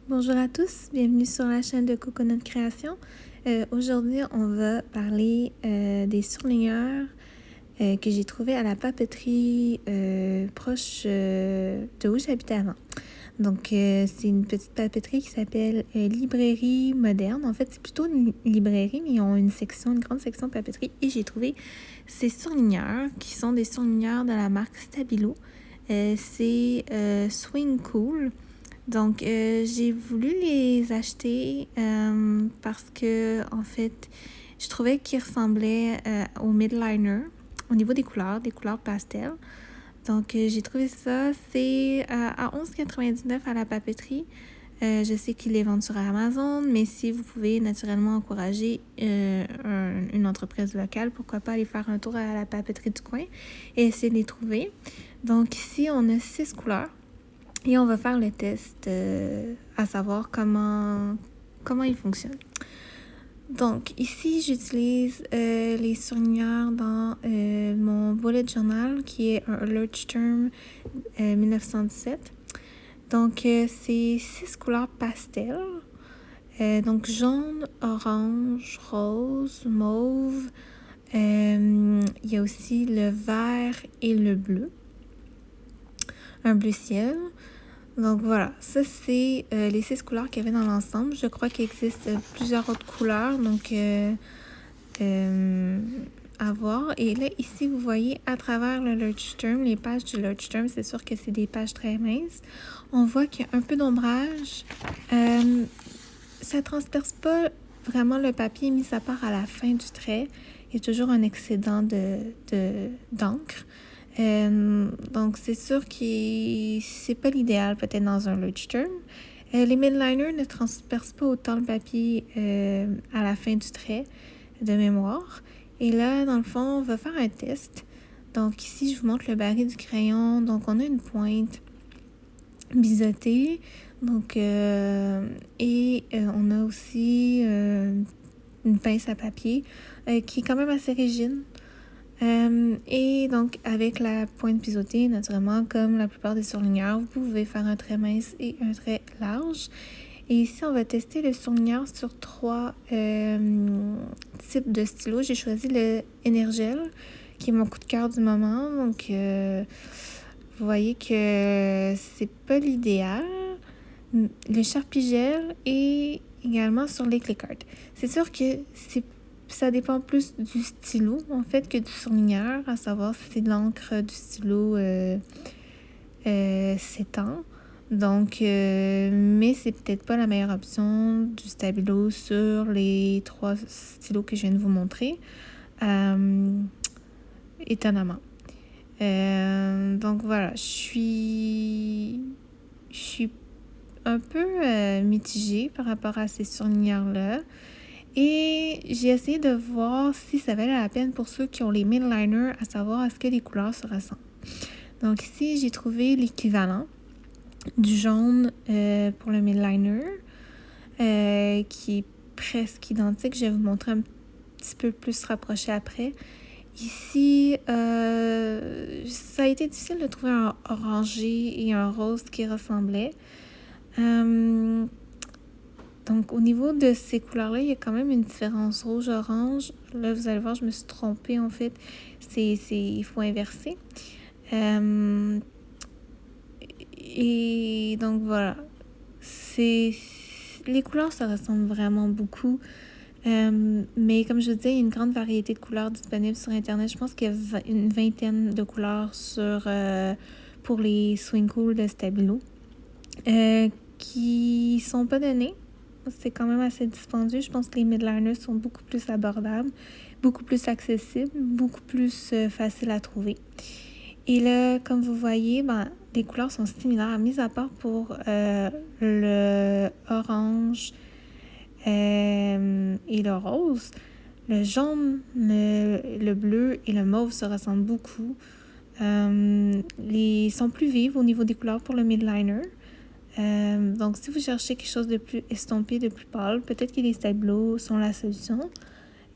Bonjour à tous, bienvenue sur la chaîne de Coconut Création. Aujourd'hui, on va parler des surligneurs que j'ai trouvés à la papeterie proche de où j'habitais avant. Donc, c'est une petite papeterie qui s'appelle Librairie Moderne. En fait, c'est plutôt une librairie, mais ils ont une grande section de papeterie. Et j'ai trouvé ces surligneurs qui sont des surligneurs de la marque Stabilo. C'est Swing Cool. Donc, j'ai voulu les acheter parce que, en fait, je trouvais qu'ils ressemblaient au Midliner au niveau des couleurs pastel. Donc, j'ai trouvé ça. C'est à 11,99 à la papeterie. Je sais qu'ils les vendent sur Amazon, mais si vous pouvez naturellement encourager une entreprise locale, pourquoi pas aller faire un tour à la papeterie du coin et essayer de les trouver. Donc, ici, on a 6 couleurs. Et on va faire le test à savoir comment il fonctionne. Donc, ici, j'utilise les surligneurs dans mon bullet journal qui est un Leuchtturm 1917. Donc, c'est 6 couleurs pastel. Donc, jaune, orange, rose, mauve. Il y a aussi le vert et le bleu. Un bleu ciel. Donc voilà, ça c'est les 6 couleurs qu'il y avait dans l'ensemble. Je crois qu'il existe plusieurs autres couleurs, donc à voir. Et là, ici, vous voyez à travers le Leuchtturm, les pages du Leuchtturm, c'est sûr que c'est des pages très minces. On voit qu'il y a un peu d'ombrage. Ça ne transperce pas vraiment le papier, mis à part à la fin du trait. Il y a toujours un excédent d'encre. Donc, c'est sûr que c'est pas l'idéal peut-être dans un Leuchtturm. Les midliners ne transpercent pas autant le papier à la fin du trait de mémoire. Et là, dans le fond, on va faire un test. Donc, ici, je vous montre le baril du crayon. Donc, on a une pointe biseautée. Donc, on a aussi une pince à papier qui est quand même assez rigide. Et donc, avec la pointe biseautée, naturellement, comme la plupart des surligneurs, vous pouvez faire un trait mince et un trait large. Et ici, on va tester le surligneur sur 3 types de stylos. J'ai choisi le Energel, qui est mon coup de cœur du moment. Donc, vous voyez que c'est pas l'idéal. Le Sharpie Gel et également sur les click art. C'est sûr que ça dépend plus du stylo, en fait, que du surligneur, à savoir si c'est de l'encre du stylo s'étend. Donc, mais c'est peut-être pas la meilleure option du Stabilo sur les 3 stylos que je viens de vous montrer, étonnamment. Donc voilà, je suis un peu mitigée par rapport à ces surligneurs-là. Et j'ai essayé de voir si ça valait la peine pour ceux qui ont les midliners, à savoir est-ce que les couleurs se ressemblent. Donc ici, j'ai trouvé l'équivalent du jaune pour le midliner, qui est presque identique. Je vais vous montrer un petit peu plus rapproché après. Ici, ça a été difficile de trouver un orangé et un rose qui ressemblaient. Donc, au niveau de ces couleurs-là, il y a quand même une différence rouge-orange. Là, vous allez voir, je me suis trompée, en fait. Il faut inverser. Et donc, voilà. Les couleurs, ça ressemble vraiment beaucoup. Mais comme je vous disais, il y a une grande variété de couleurs disponibles sur Internet. Je pense qu'il y a une vingtaine de couleurs pour les Swing Cool de Stabilo qui sont pas données. C'est quand même assez dispendieux. Je pense que les midliners sont beaucoup plus abordables, beaucoup plus accessibles, beaucoup plus faciles à trouver. Et là, comme vous voyez, les couleurs sont similaires, mis à part pour le orange et le rose. Le jaune, le bleu et le mauve se ressemblent beaucoup. Ils sont plus vives au niveau des couleurs pour le midliner. Donc, si vous cherchez quelque chose de plus estompé, de plus pâle, peut-être que les Stabilo sont la solution.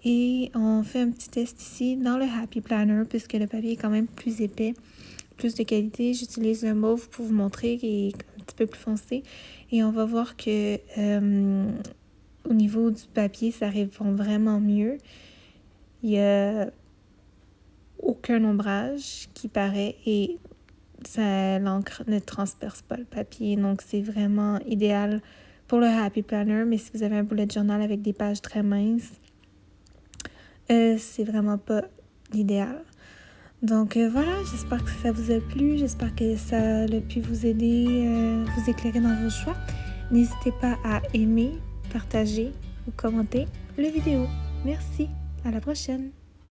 Et on fait un petit test ici dans le Happy Planner, puisque le papier est quand même plus épais, plus de qualité. J'utilise le mauve pour vous montrer qu'il est petit peu plus foncé. Et on va voir que au niveau du papier, ça répond vraiment mieux. Il n'y a aucun ombrage qui paraît et l'encre ne transperce pas le papier. Donc, c'est vraiment idéal pour le Happy Planner. Mais si vous avez un bullet journal avec des pages très minces, c'est vraiment pas l'idéal. Donc voilà, j'espère que ça vous a plu, j'espère que ça a pu vous aider, vous éclairer dans vos choix. N'hésitez pas à aimer, partager ou commenter la vidéo. Merci, à la prochaine!